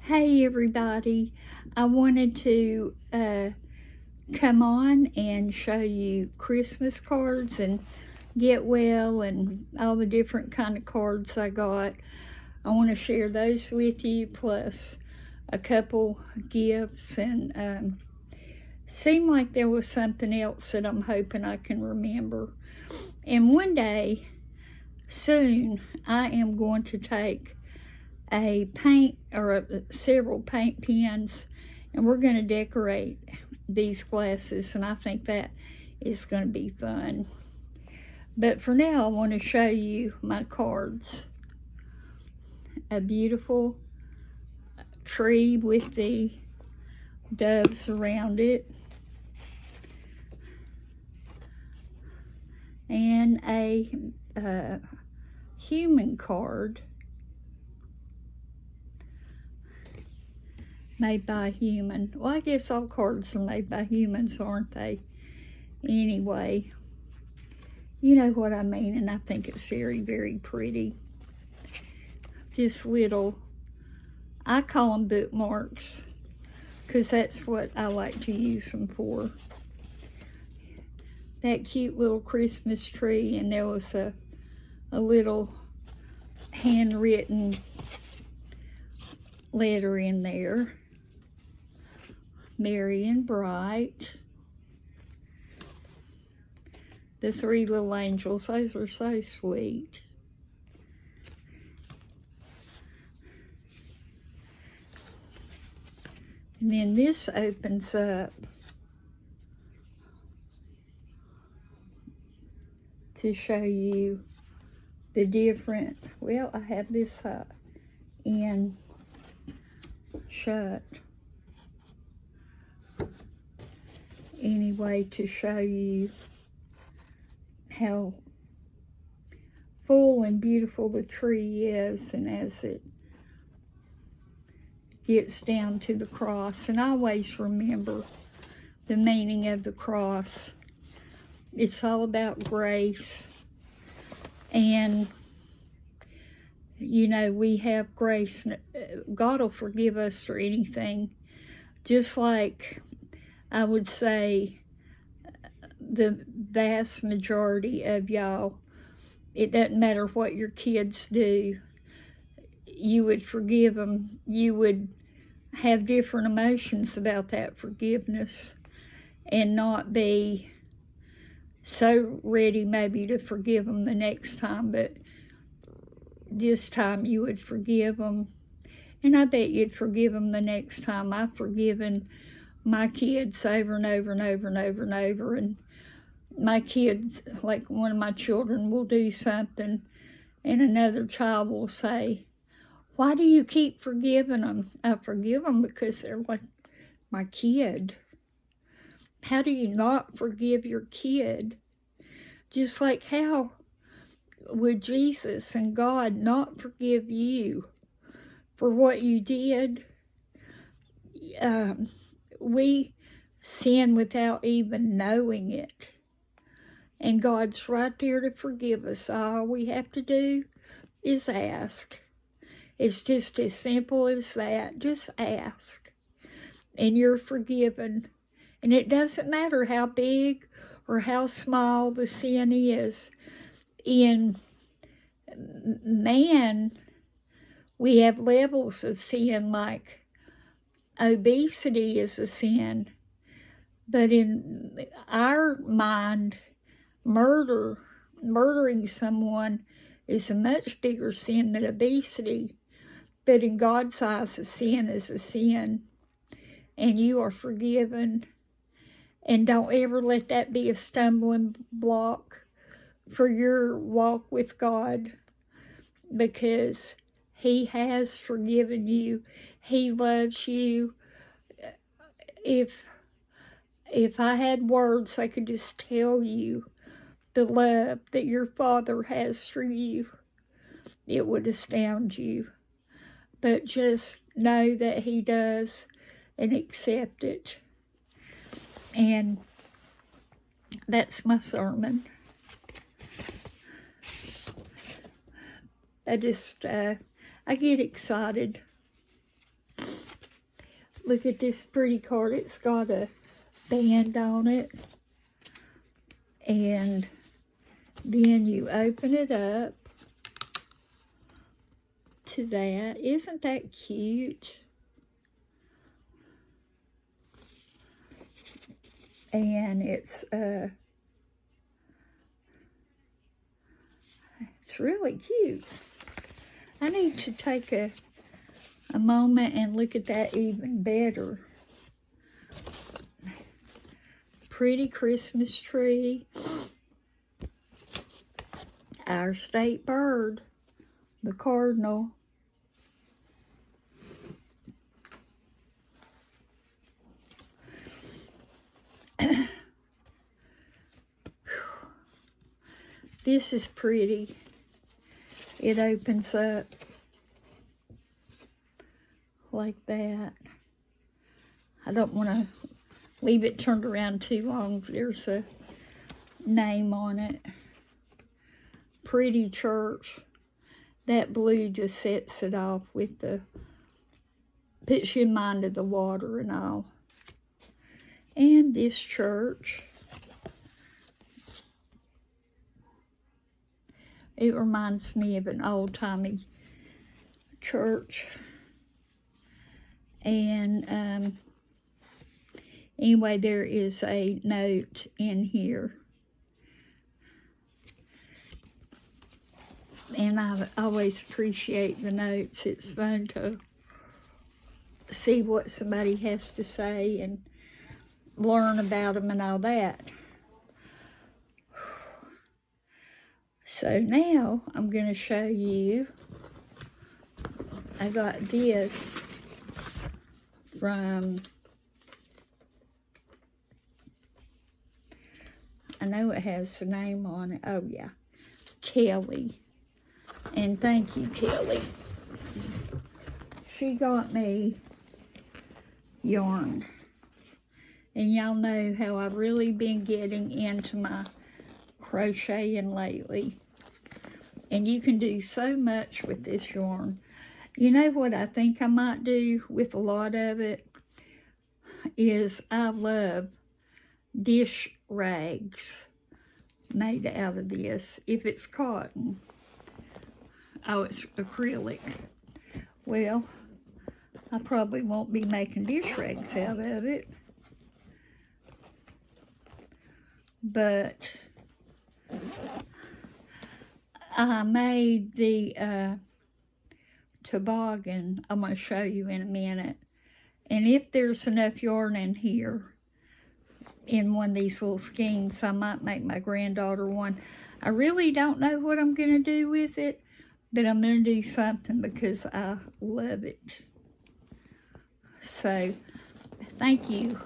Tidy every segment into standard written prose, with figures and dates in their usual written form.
Hey everybody, I wanted to come on and show you Christmas cards and get well and all the different kind of cards I got. I want to share those with you, plus a couple gifts, and seemed like there was something else that I'm hoping I can remember. And one day soon I am going to take a paint or several paint pens, and we're going to decorate these glasses, and I think that is going to be fun. But for now, I want to show you my cards. A beautiful tree with the doves around it, and a human card made by a human. Well, I guess all cards are made by humans, aren't they? Anyway, you know what I mean, and I think it's very, very pretty. Just little, I call them bookmarks, because that's what I like to use them for. That cute little Christmas tree, and there was a little handwritten letter in there. Merry and bright. The three little angels, those are so sweet. And then this opens up to show you the different, well, I have this in shut. Anyway, to show you how full and beautiful the tree is, and as it gets down to the cross, and I always remember the meaning of the cross. It's all about grace, and you know, we have grace. God will forgive us for anything, just like I would say the vast majority of y'all, it doesn't matter what your kids do, you would forgive them. You would have different emotions about that forgiveness and not be so ready maybe to forgive them the next time, but this time you would forgive them. And I bet you'd forgive them the next time. I've forgiven my kids over and over and over and over and over, and my kids, like one of my children will do something and another child will say, "Why do you keep forgiving them?" I forgive them because they're like my kid. How do you not forgive your kid? Just like how would Jesus and God not forgive you for what you did? We sin without even knowing it. And God's right there to forgive us. All we have to do is ask. It's just as simple as that. Just ask, and you're forgiven. And it doesn't matter how big or how small the sin is. In man, we have levels of sin, like obesity is a sin, but in our mind, murdering someone is a much bigger sin than obesity. But in God's eyes, a sin is a sin, and you are forgiven. And don't ever let that be a stumbling block for your walk with God, because He has forgiven you. He loves you. If I had words, I could just tell you the love that your Father has for you. It would astound you. But just know that He does, and accept it. And that's my sermon. I get excited. Look at this pretty card. It's got a band on it. And then you open it up to that. Isn't that cute? And it's really cute. I need to take a moment and look at that even better. Pretty Christmas tree. Our state bird, the cardinal. This is pretty. It opens up like that. I don't want to leave it turned around too long. There's a name on it. Pretty church. That blue just sets it off with the, puts you in mind of the water and all. And this church. It reminds me of an old-timey church. And anyway, there is a note in here. And I always appreciate the notes. It's fun to see what somebody has to say and learn about them and all that. So now I'm going to show you, I got this from, I know it has the name on it, oh yeah, Kelly. And thank you, Kelly. She got me yarn. And y'all know how I've really been getting into my crocheting lately. And you can do so much with this yarn. You know what I think I might do with a lot of it is I love dish rags made out of this. If it's cotton. Oh, it's acrylic. Well, I probably won't be making dish rags out of it. But I made the toboggan I'm going to show you in a minute. And if there's enough yarn in here, in one of these little skeins, I might make my granddaughter one. I really don't know what I'm going to do with it, but I'm going to do something because I love it. So, thank you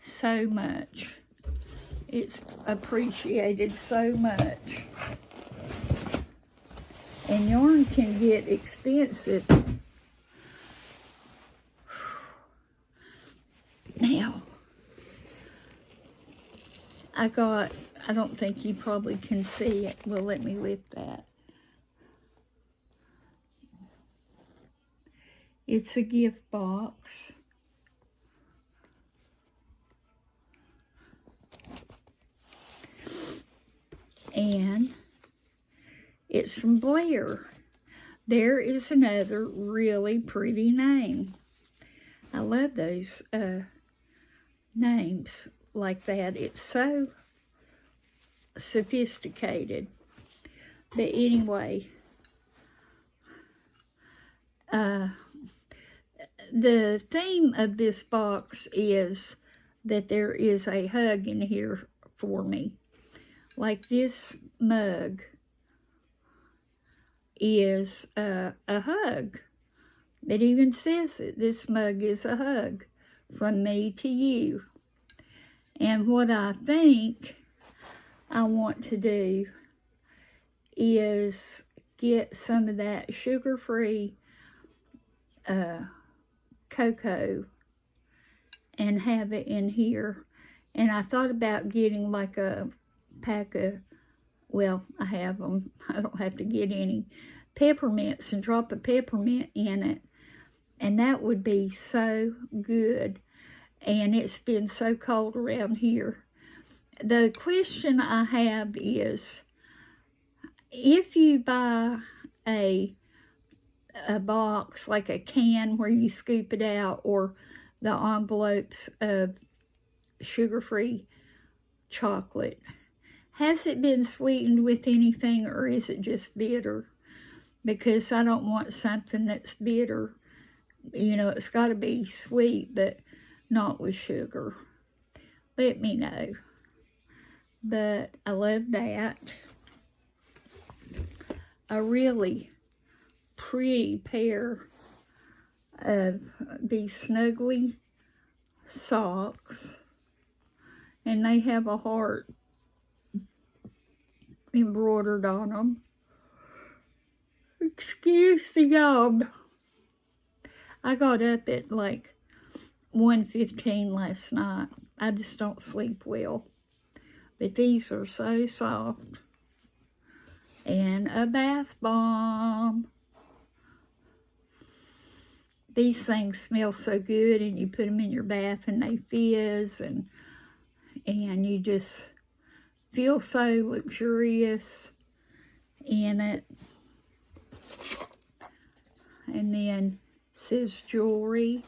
so much. It's appreciated so much. And yarn can get expensive. Now, I don't think you probably can see it. Well, let me lift that. It's a gift box. And it's from Blair. There is another really pretty name. I love those names like that. It's so sophisticated. But anyway, the theme of this box is that there is a hug in here for me. Like this mug is a hug. It even says it. This mug is a hug from me to you. And what I think I want to do is get some of that sugar-free cocoa and have it in here. And I thought about getting like a pack of, well, I have them. I don't have to get any peppermints and drop a peppermint in it And that would be so good. And it's been so cold around here. The question I have is, if you buy a box, like a can where you scoop it out, or the envelopes of sugar-free chocolate, has it been sweetened with anything, or is it just bitter? Because I don't want something that's bitter. You know, it's got to be sweet, but not with sugar. Let me know. But I love that. A really pretty pair of these snuggly socks. And they have a heart embroidered on them. Excuse the yawn. I got up at like 1:15 last night. I just don't sleep well. But these are so soft. And a bath bomb. These things smell so good, and you put them in your bath and they fizz, and you just feel so luxurious in it. And then it says jewelry.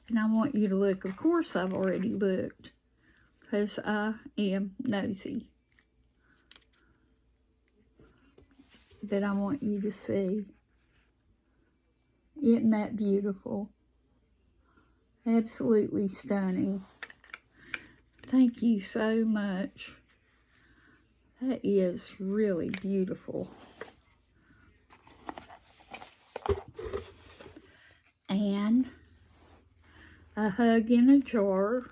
And I want you to look. Of course, I've already looked, because I am nosy. But I want you to see. Isn't that beautiful? Absolutely stunning. Thank you so much. That is really beautiful. And a hug in a jar.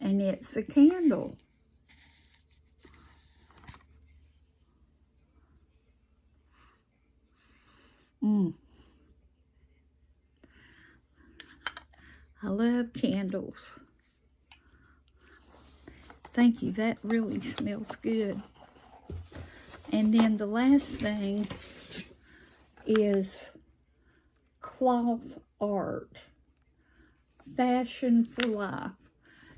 And it's a candle. I love candles. Thank you, that really smells good. And then the last thing is cloth art. Fashion for life.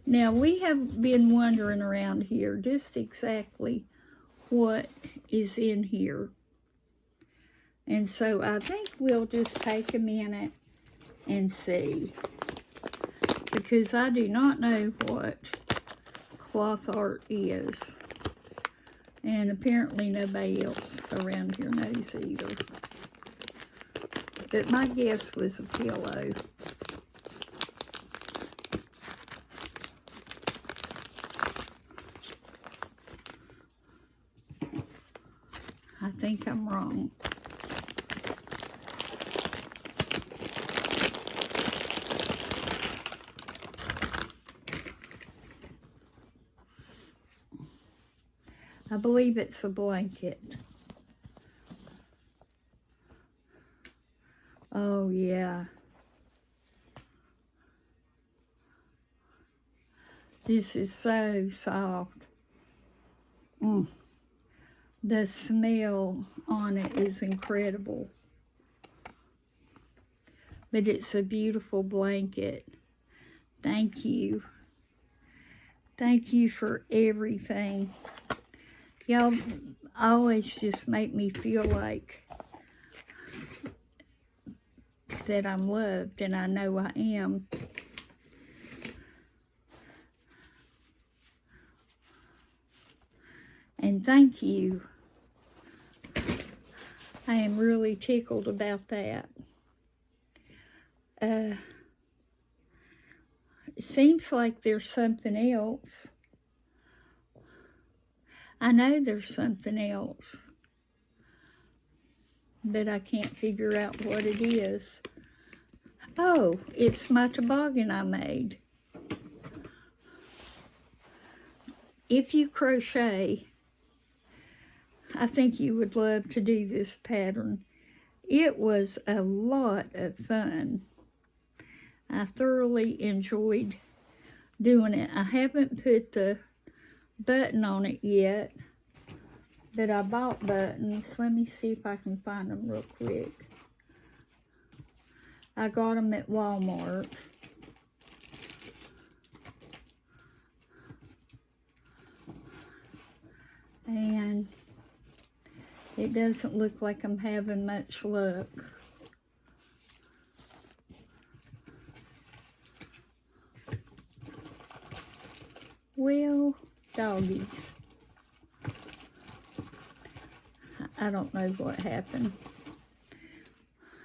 Now, we have been wondering around here just exactly what is in here. And so I think we'll just take a minute and see. Because I do not know what cloth art is. And apparently nobody else around here knows either. But my guess was a pillow. I think I'm wrong. I believe it's a blanket. Oh, yeah. This is so soft. The smell on it is incredible. But it's a beautiful blanket. Thank you. Thank you for everything. Y'all always just make me feel like that I'm loved, and I know I am. And thank you. I am really tickled about that. It seems like there's something else. I know there's something else, but I can't figure out what it is. Oh, it's my toboggan I made. If you crochet, I think you would love to do this pattern. It was a lot of fun. I thoroughly enjoyed doing it. I haven't put the button on it yet, but I bought buttons. Let me see if I can find them real quick. I got them at Walmart. And it doesn't look like I'm having much luck. Well, doggies. I don't know what happened.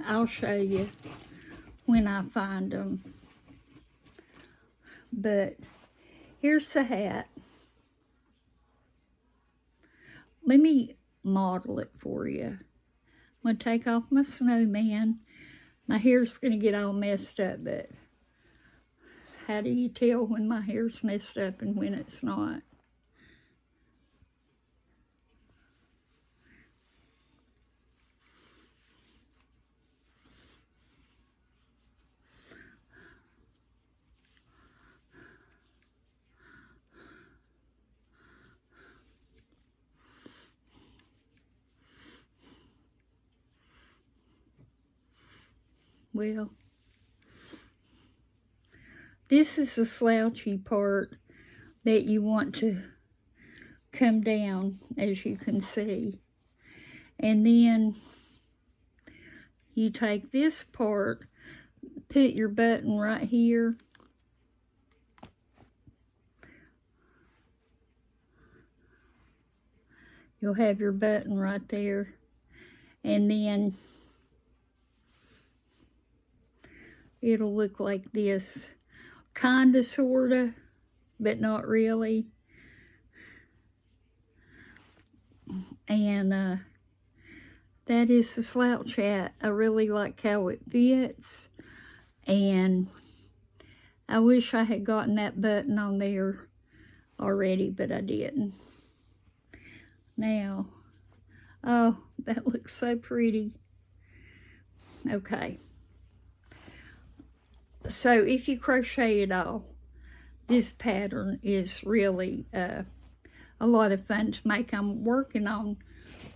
I'll show you when I find them. But here's the hat. Let me model it for you. I'm going to take off my snowman. My hair's going to get all messed up, but how do you tell when my hair's messed up and when it's not? Well, this is the slouchy part that you want to come down, as you can see. And then you take this part, put your button right here. You'll have your button right there. And then it'll look like this. Kinda, sorta, but not really. And that is the slouch hat. I really like how it fits. And I wish I had gotten that button on there already, but I didn't. Now, oh, that looks so pretty. Okay. So if you crochet at all, this pattern is really a lot of fun to make. I'm working on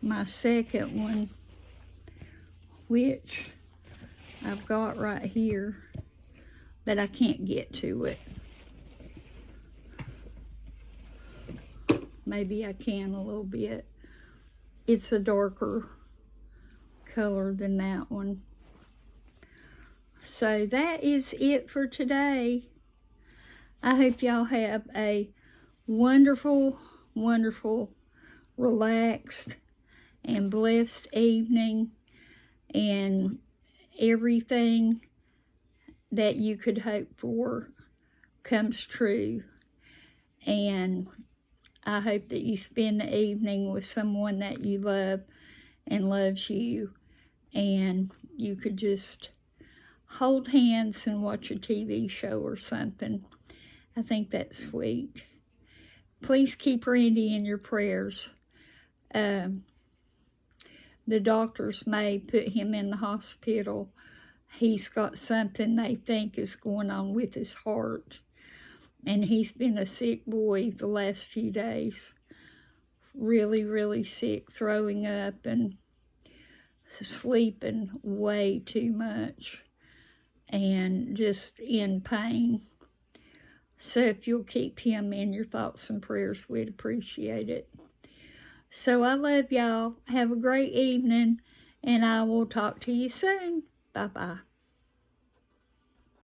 my second one, which I've got right here, but I can't get to it. Maybe I can a little bit. It's a darker color than that one. So that is it for today. I hope y'all have a wonderful, wonderful, relaxed, and blessed evening, and everything that you could hope for comes true. And I hope that you spend the evening with someone that you love and loves you, and you could just hold hands and watch a TV show or something. I think that's sweet. Please keep Randy in your prayers. The doctors may put him in the hospital. He's got something they think is going on with his heart. And he's been a sick boy the last few days. Really, really sick, throwing up and sleeping way too much and just in pain. So if you'll keep him in your thoughts and prayers, we'd appreciate it. So I love y'all. Have a great evening, and I will talk to you soon. Bye-bye.